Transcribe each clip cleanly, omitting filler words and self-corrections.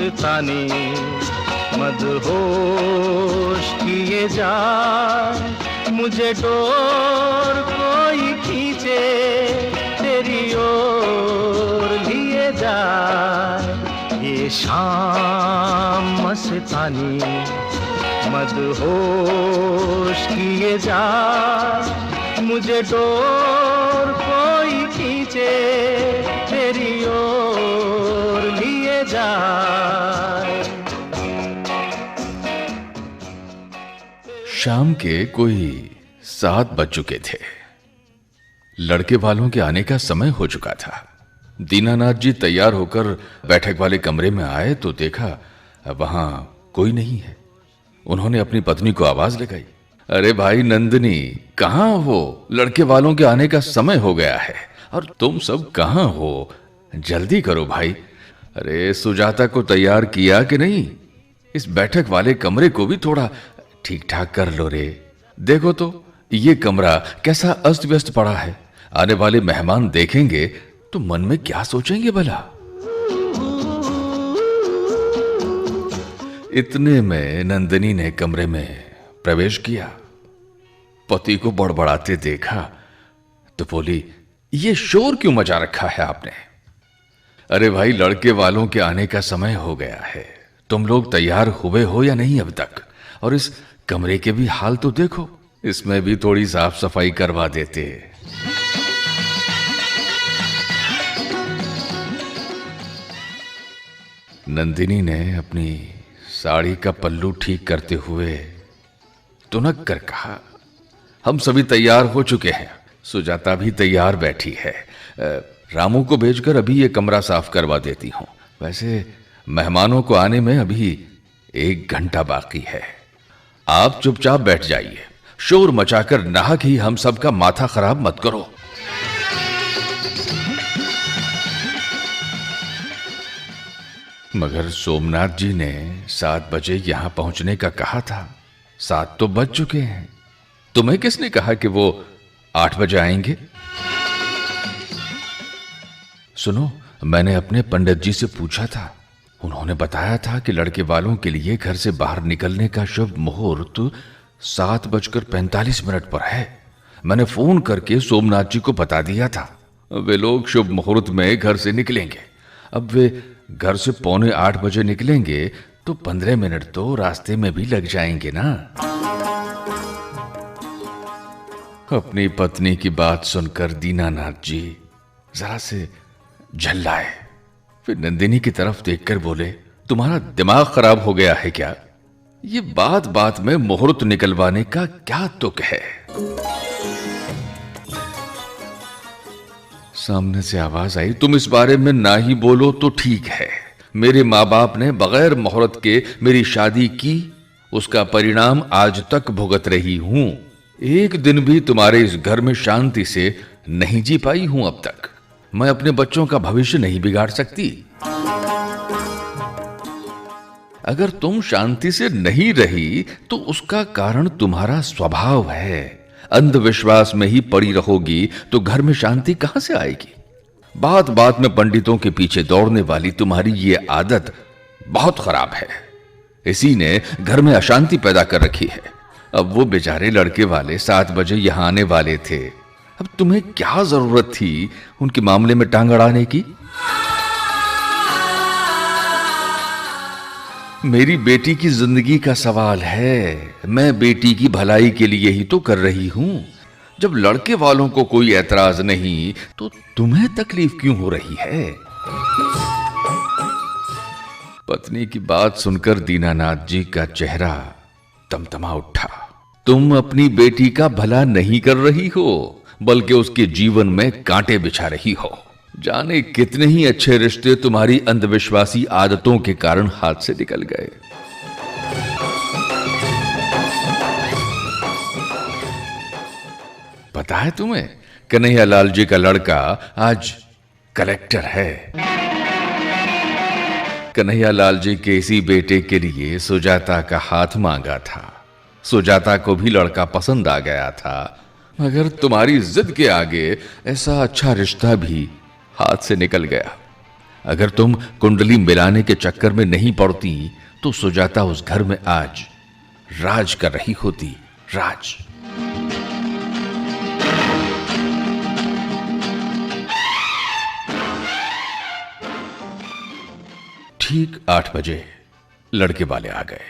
मस्तानी मदहोश किए जाए, मुझे डोर कोई खींचे तेरी ओर लिए जाए। ये शाम मस्तानी मदहोश किए जाए, मुझे डोर कोई खींचे तेरी ओर लिए जाए। शाम के कोई 7 बज चुके थे। लड़के वालों के आने का समय हो चुका था। दीनानाथ जी तैयार होकर बैठक वाले कमरे में आए तो देखा वहां कोई नहीं है। उन्होंने अपनी पत्नी को आवाज लगाई, अरे भाई नंदिनी, कहां हो? लड़के वालों के आने का समय हो गया है और तुम सब कहां हो? जल्दी करो भाई। अरे सुजाता को तैयार किया कि नहीं? इस बैठक वाले कमरे को भी थोड़ा ठीक ठाक कर लो रे। देखो तो ये कमरा कैसा अस्त व्यस्त पड़ा है। आने वाले मेहमान देखेंगे तो मन में क्या सोचेंगे भला। इतने में नंदिनी ने कमरे में प्रवेश किया। पति को बड़बड़ाते देखा तो बोली, ये शोर क्यों मचा रखा है आपने? अरे भाई, लड़के वालों के आने का समय हो गया है। तुम लोग तैयार हुए हो या नहीं अब तक? और इस कमरे के भी हाल तो देखो, इसमें भी थोड़ी साफ सफाई करवा देते। नंदिनी ने अपनी साड़ी का पल्लू ठीक करते हुए तुनक कर कहा, हम सभी तैयार हो चुके हैं। सुजाता भी तैयार बैठी है। रामू को भेजकर अभी ये कमरा साफ करवा देती हूं। वैसे मेहमानों को आने में अभी 1 घंटा बाकी है। आप चुपचाप बैठ जाइए, शोर मचाकर नाहक ही हम सबका माथा खराब मत करो। मगर सोमनाथ जी ने 7 बजे यहां पहुंचने का कहा था। 7 तो बज चुके हैं। तुम्हें किसने कहा कि वो 8 बजे आएंगे? सुनो, मैंने अपने पंडित जी से पूछा था। उन्होंने बताया था कि लड़के वालों के लिए घर से बाहर निकलने का शुभ मुहूर्त 7:45 पर है। मैंने फोन करके सोमनाथ जी को बता दिया था। वे लोग शुभ मुहूर्त में घर से निकलेंगे। अब वे घर से 7:45 बजे निकलेंगे तो 15 मिनट तो रास्ते में भी लग जाएंगे ना। अपनी पत्नी की बात सुनकर दीनानाथ जी जरा से झल्लाए। फिर नंदिनी की तरफ देखकर बोले, तुम्हारा दिमाग खराब हो गया है क्या? ये बात बात में मुहूर्त निकलवाने का क्या तुक है? सामने से आवाज आई, तुम इस बारे में ना ही बोलो तो ठीक है। मेरे माँ बाप ने बगैर मुहूर्त के मेरी शादी की, उसका परिणाम आज तक भुगत रही हूं। एक दिन भी तुम्हारे इस घर में शांति से नहीं जी पाई हूं अब तक। मैं अपने बच्चों का भविष्य नहीं बिगाड़ सकती। अगर तुम शांति से नहीं रही तो उसका कारण तुम्हारा स्वभाव है। अंधविश्वास में ही पड़ी रहोगी तो घर में शांति कहां से आएगी? बात बात में पंडितों के पीछे दौड़ने वाली तुम्हारी ये आदत बहुत खराब है। इसी ने घर में अशांति पैदा कर रखी है। अब वो बेचारे लड़के वाले 7 बजे यहां आने वाले थे। अब तुम्हें क्या जरूरत थी उनके मामले में टांग अड़ाने की? मेरी बेटी की जिंदगी का सवाल है। मैं बेटी की भलाई के लिए ही तो कर रही हूं। जब लड़के वालों को कोई ऐतराज नहीं तो तुम्हें तकलीफ क्यों हो रही है? पत्नी की बात सुनकर दीनानाथ जी का चेहरा तमतमा उठा। तुम अपनी बेटी का भला नहीं कर रही हो, बल्कि उसके जीवन में कांटे बिछा रही हो। जाने कितने ही अच्छे रिश्ते तुम्हारी अंधविश्वासी आदतों के कारण हाथ से निकल गए। पता है तुम्हें, कन्हैयालाल जी का लड़का आज कलेक्टर है। कन्हैयालाल जी के इसी बेटे के लिए सुजाता का हाथ मांगा था। सुजाता को भी लड़का पसंद आ गया था, मगर तुम्हारी जिद के आगे ऐसा अच्छा रिश्ता भी हाथ से निकल गया। अगर तुम कुंडली मिलाने के चक्कर में नहीं पड़ती तो सुजाता उस घर में आज राज कर रही होती। राज। ठीक 8 बजे लड़के वाले आ गए।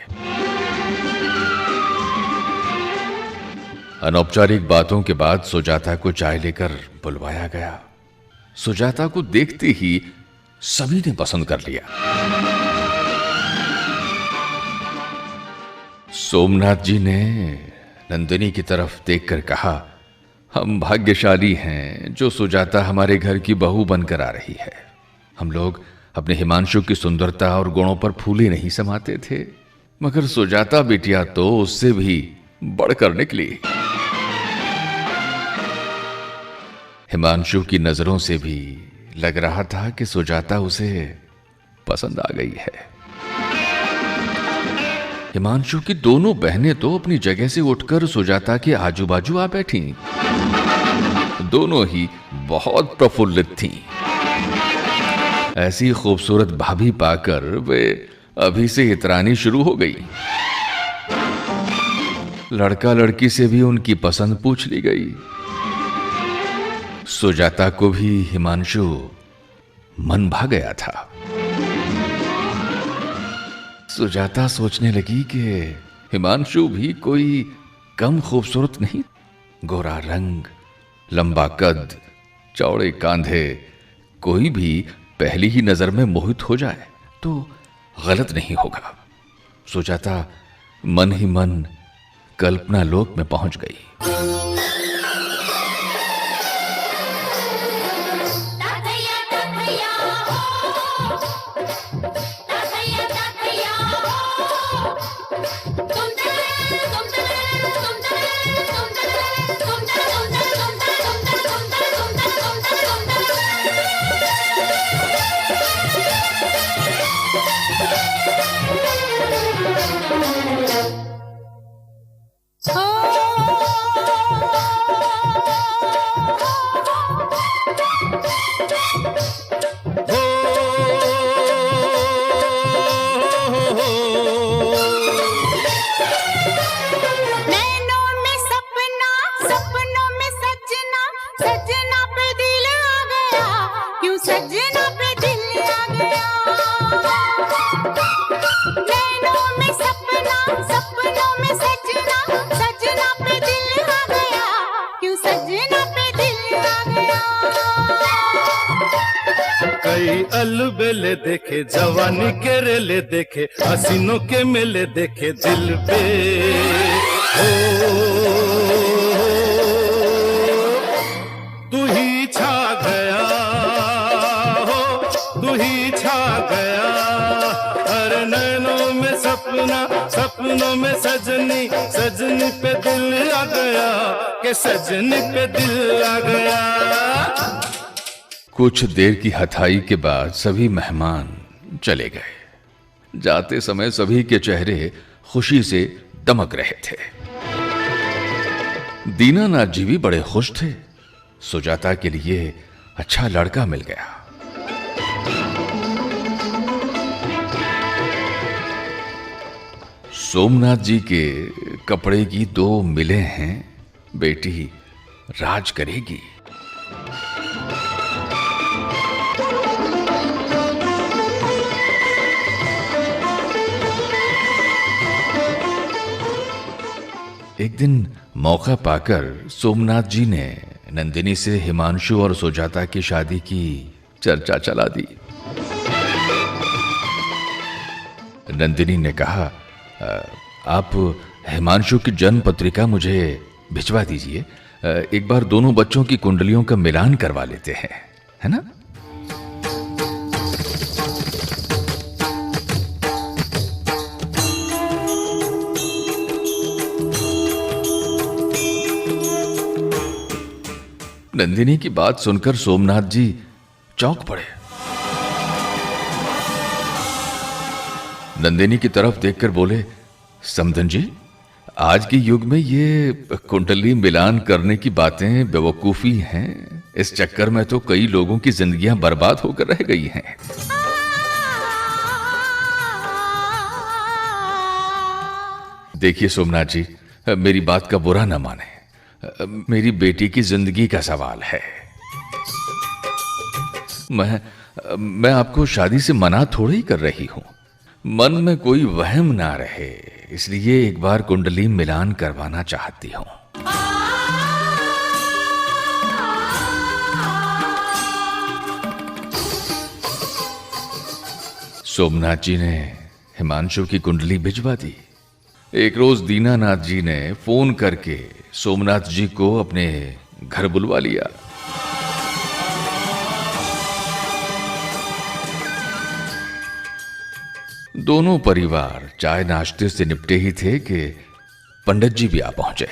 अनौपचारिक बातों के बाद सुजाता को चाय लेकर बुलवाया गया। सुजाता को देखते ही सभी ने पसंद कर लिया। सोमनाथ जी ने नंदिनी की तरफ देखकर कहा, हम भाग्यशाली हैं जो सुजाता हमारे घर की बहू बनकर आ रही है। हम लोग अपने हिमांशु की सुंदरता और गुणों पर फूले नहीं समाते थे, मगर सुजाता बिटिया तो उससे भी बढ़कर निकली। हिमांशु की नजरों से भी लग रहा था कि सुजाता उसे पसंद आ गई है। हिमांशु की दोनों बहनें तो अपनी जगह से उठकर सुजाता के आजू बाजू आ बैठी। दोनों ही बहुत प्रफुल्लित थीं। ऐसी खूबसूरत भाभी पाकर वे अभी से इतरानी शुरू हो गई। लड़का लड़की से भी उनकी पसंद पूछ ली गई। सुजाता को भी हिमांशु मन भा गया था। सुजाता सोचने लगी कि हिमांशु भी कोई कम खूबसूरत नहीं। गोरा रंग, लंबा कद, चौड़े कांधे, कोई भी पहली ही नजर में मोहित हो जाए तो गलत नहीं होगा। सुजाता मन ही मन कल्पना लोक में पहुंच गई। कई अलबेले देखे, जवानी के रेले देखे, हसीनों के मेले देखे दिल पे। हो तू ही छा गया, हो तू ही छा गया। हर नैनों में सपना, सपनों में सजनी, सजनी पे दिल आ गया कि सजनी पे दिल आ गया। कुछ देर की हथाई के बाद सभी मेहमान चले गए। जाते समय सभी के चेहरे खुशी से दमक रहे थे। दीनानाथ जी भी बड़े खुश थे। सुजाता के लिए अच्छा लड़का मिल गया। सोमनाथ जी के कपड़े की 2 मिलें हैं। बेटी राज करेगी। एक दिन मौका पाकर सोमनाथ जी ने नंदिनी से हिमांशु और सुजाता की शादी की चर्चा चला दी। नंदिनी ने कहा, आप हिमांशु की जन्म पत्रिका मुझे भिजवा दीजिए। एक बार दोनों बच्चों की कुंडलियों का मिलान करवा लेते हैं, है ना? नंदिनी की बात सुनकर सोमनाथ जी चौंक पड़े। नंदिनी की तरफ देखकर बोले, समधन जी, आज के युग में ये कुंडली मिलान करने की बातें बेवकूफी हैं। इस चक्कर में तो कई लोगों की जिंदगियां बर्बाद होकर रह गई हैं। देखिए सोमनाथ जी, मेरी बात का बुरा ना माने, मेरी बेटी की जिंदगी का सवाल है। मैं आपको शादी से मना थोड़ी ही कर रही हूं। मन में कोई वहम ना रहे, इसलिए एक बार कुंडली मिलान करवाना चाहती हूं। सोमनाथ जी ने हिमांशु की कुंडली भिजवा दी। एक रोज दीनानाथ जी ने फोन करके सोमनाथ जी को अपने घर बुलवा लिया। दोनों परिवार चाय नाश्ते से निपटे ही थे कि पंडित जी भी आ पहुंचे।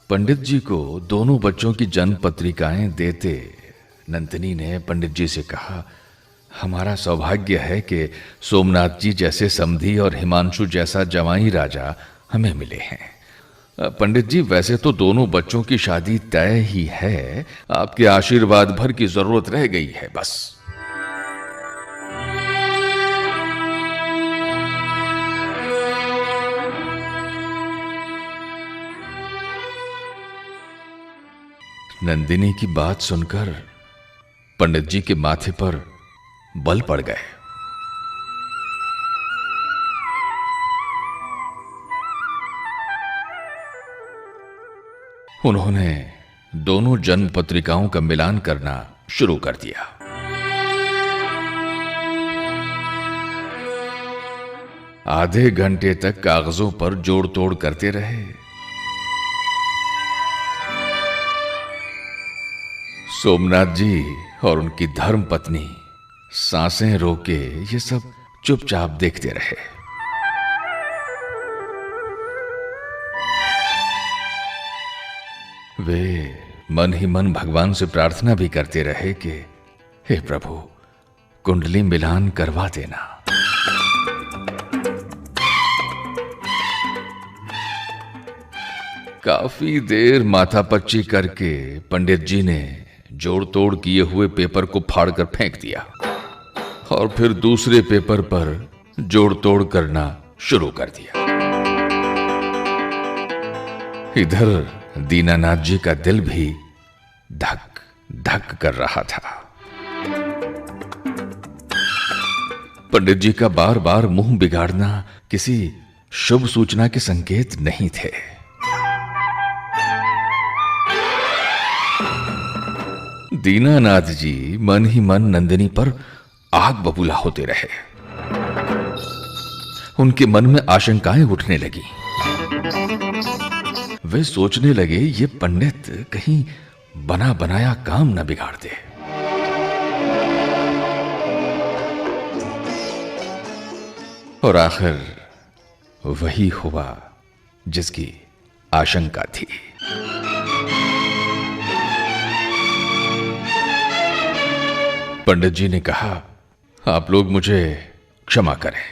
पंडित जी को दोनों बच्चों की जन्म पत्रिकाएं देते नंदिनी ने पंडित जी से कहा, हमारा सौभाग्य है कि सोमनाथ जी जैसे समधी और हिमांशु जैसा जवाई राजा हमें मिले हैं। पंडित जी, वैसे तो दोनों बच्चों की शादी तय ही है, आपके आशीर्वाद भर की जरूरत रह गई है बस। नंदिनी की बात सुनकर पंडित जी के माथे पर बल पड़ गए। उन्होंने दोनों जन्म पत्रिकाओं का मिलान करना शुरू कर दिया। आधे घंटे तक कागजों पर जोड़ तोड़ करते रहे। सोमनाथ जी और उनकी धर्म पत्नी सांसें रोके ये सब चुपचाप देखते रहे। वे मन ही मन भगवान से प्रार्थना भी करते रहे कि हे प्रभु, कुंडली मिलान करवा देना। काफी देर माथापच्ची करके पंडित जी ने जोड़ तोड़ किए हुए पेपर को फाड़कर फेंक दिया और फिर दूसरे पेपर पर जोड़ तोड़ करना शुरू कर दिया। इधर दीनानाथ जी का दिल भी धक धक कर रहा था। पंडित जी का बार बार मुंह बिगाड़ना किसी शुभ सूचना के संकेत नहीं थे। दीनानाथ जी मन ही मन नंदिनी पर आग बबूला होते रहे। उनके मन में आशंकाएं उठने लगी। वे सोचने लगे ये पंडित कहीं बना बनाया काम न बिगाड़ दे। और आखिर वही हुआ जिसकी आशंका थी। पंडित जी ने कहा, आप लोग मुझे क्षमा करें,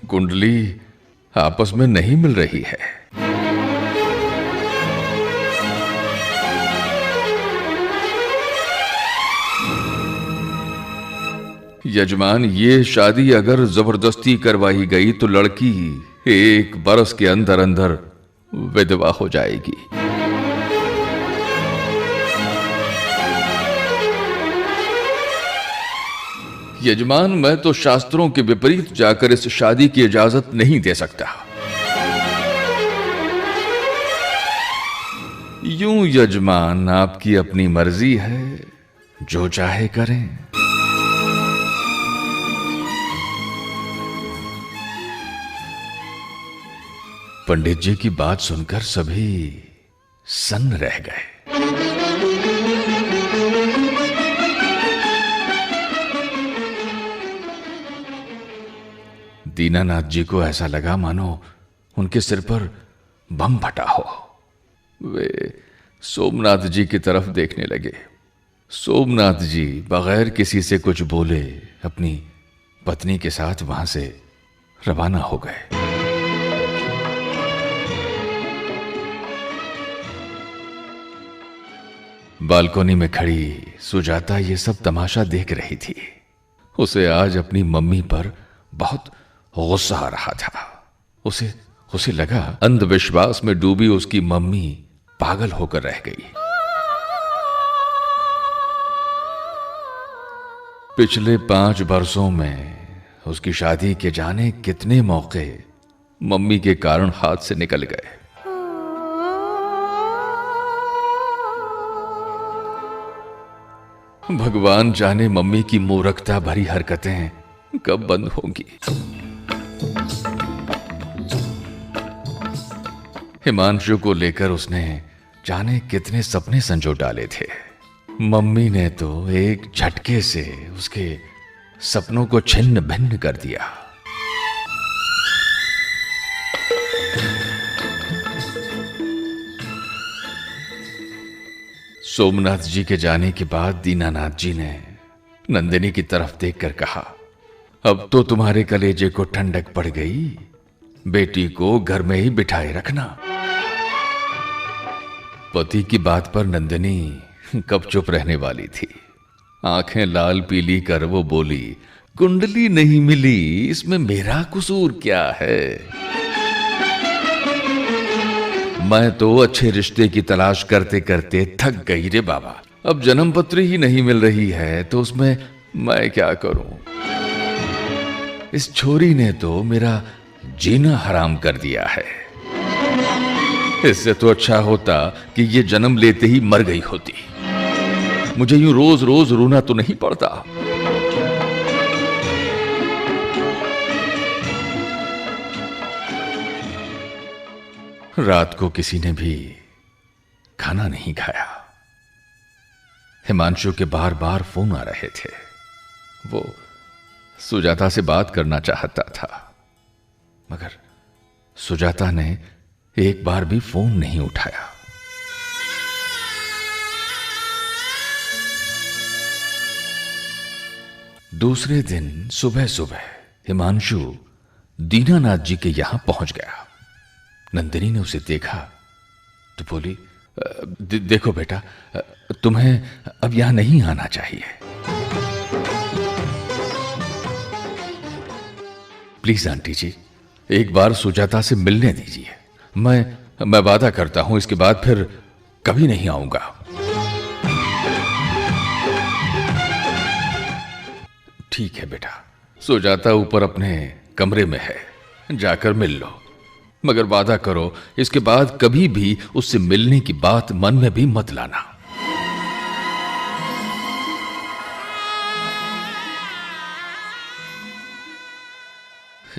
कुंडली आपस में नहीं मिल रही है। यजमान, ये शादी अगर जबरदस्ती करवाई गई तो लड़की 1 बरस के अंदर अंदर विधवा हो जाएगी। यजमान, मैं तो शास्त्रों के विपरीत जाकर इस शादी की इजाजत नहीं दे सकता। यूं यजमान, आपकी अपनी मर्जी है, जो चाहे करें। पंडित जी की बात सुनकर सभी सन्न रह गए। दीनानाथ जी को ऐसा लगा मानो उनके सिर पर बम फटा हो। वे सोमनाथ जी की तरफ देखने लगे। सोमनाथ जी बगैर किसी से कुछ बोले अपनी पत्नी के साथ वहां से रवाना हो गए। बालकोनी में खड़ी सुजाता ये सब तमाशा देख रही थी। उसे आज अपनी मम्मी पर बहुत गुस्सा आ रहा था। उसे उसे लगा अंधविश्वास में डूबी उसकी मम्मी पागल होकर रह गई। पिछले 5 बरसों में उसकी शादी के जाने कितने मौके मम्मी के कारण हाथ से निकल गए। भगवान जाने मम्मी की मूर्खता भरी हरकतें कब बंद होंगी। हिमांशु को लेकर उसने जाने कितने सपने संजो डाले थे। मम्मी ने तो एक झटके से उसके सपनों को छिन्न भिन्न कर दिया। सोमनाथ जी के जाने के बाद दीनानाथ जी ने नंदिनी की तरफ देखकर कहा, अब तो तुम्हारे कलेजे को ठंडक पड़ गई, बेटी को घर में ही बिठाए रखना। पति की बात पर नंदिनी कब चुप रहने वाली थी। आंखें लाल पीली कर वो बोली, कुंडली नहीं मिली, इसमें मेरा कसूर क्या है? मैं तो अच्छे रिश्ते की तलाश करते करते थक गई रे बाबा। अब जन्म पत्री ही नहीं मिल रही है तो उसमें मैं क्या करूं? इस छोरी ने तो मेरा जीना हराम कर दिया है। इससे तो अच्छा होता कि ये जन्म लेते ही मर गई होती। मुझे यूं रोज रोज रोना तो नहीं पड़ता। रात को किसी ने भी खाना नहीं खाया। हिमांशु के बार बार फोन आ रहे थे। वो सुजाता से बात करना चाहता था, मगर सुजाता ने एक बार भी फोन नहीं उठाया। दूसरे दिन सुबह सुबह हिमांशु दीनानाथ जी के यहां पहुंच गया। नंदिनी ने उसे देखा तो बोली, देखो बेटा, तुम्हें अब यहां नहीं आना चाहिए। प्लीज आंटी जी, एक बार सुजाता से मिलने दीजिए। मैं वादा करता हूं इसके बाद फिर कभी नहीं आऊंगा। ठीक है बेटा, सुजाता ऊपर अपने कमरे में है, जाकर मिल लो, मगर वादा करो इसके बाद कभी भी उससे मिलने की बात मन में भी मत लाना।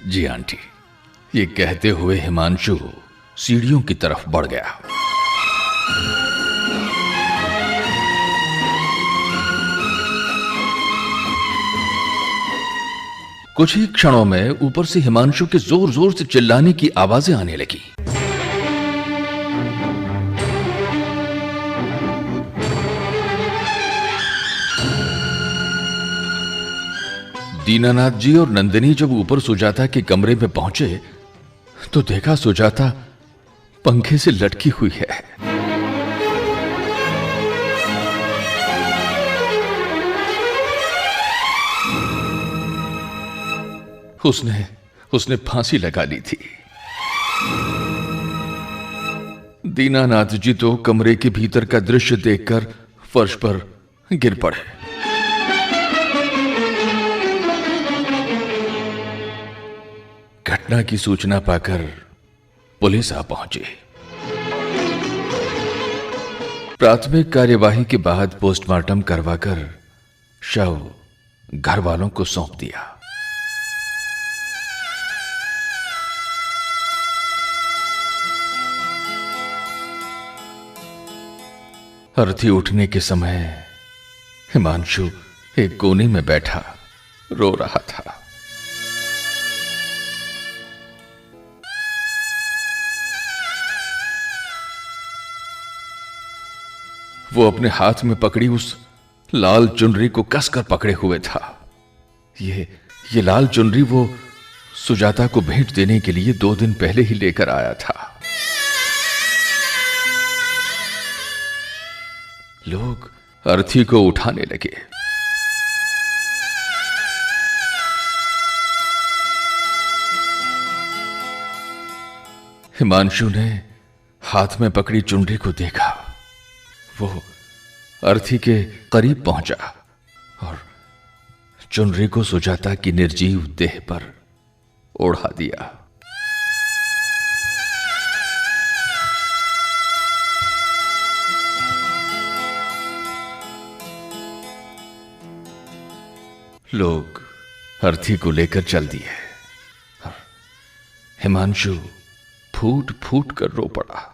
जी आंटी, ये कहते हुए हिमांशु सीढ़ियों की तरफ बढ़ गया। कुछ ही क्षणों में ऊपर से हिमांशु के जोर जोर से चिल्लाने की आवाजें आने लगी। दीनानाथ जी और नंदिनी जब ऊपर सुजाता के कमरे में पहुंचे तो देखा सुजाता पंखे से लटकी हुई है। उसने फांसी लगा ली थी। दीनानाथ जी तो कमरे के भीतर का दृश्य देखकर फर्श पर गिर पड़े। घटना की सूचना पाकर पुलिस आ पहुंची। प्राथमिक कार्यवाही के बाद पोस्टमार्टम करवाकर शव घर वालों को सौंप दिया। अर्थी उठने के समय हिमांशु एक कोने में बैठा रो रहा था। वो अपने हाथ में पकड़ी उस लाल चुनरी को कसकर पकड़े हुए था। ये लाल चुनरी वो सुजाता को भेंट देने के लिए 2 दिन पहले ही लेकर आया था। लोग अर्थी को उठाने लगे। हिमांशु ने हाथ में पकड़ी चुनरी को देखा। वो अर्थी के करीब पहुंचा और चुनरी को सुजाता की निर्जीव देह पर ओढ़ा दिया। लोग अर्थी को लेकर चल दिए और हिमांशु फूट फूट कर रो पड़ा।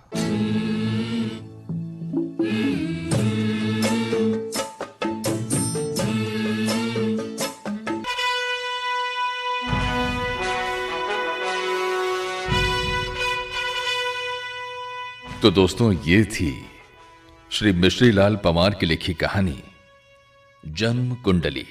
तो दोस्तों, ये थी श्री मिश्री लाल पंवार की लिखी कहानी जन्म कुंडली।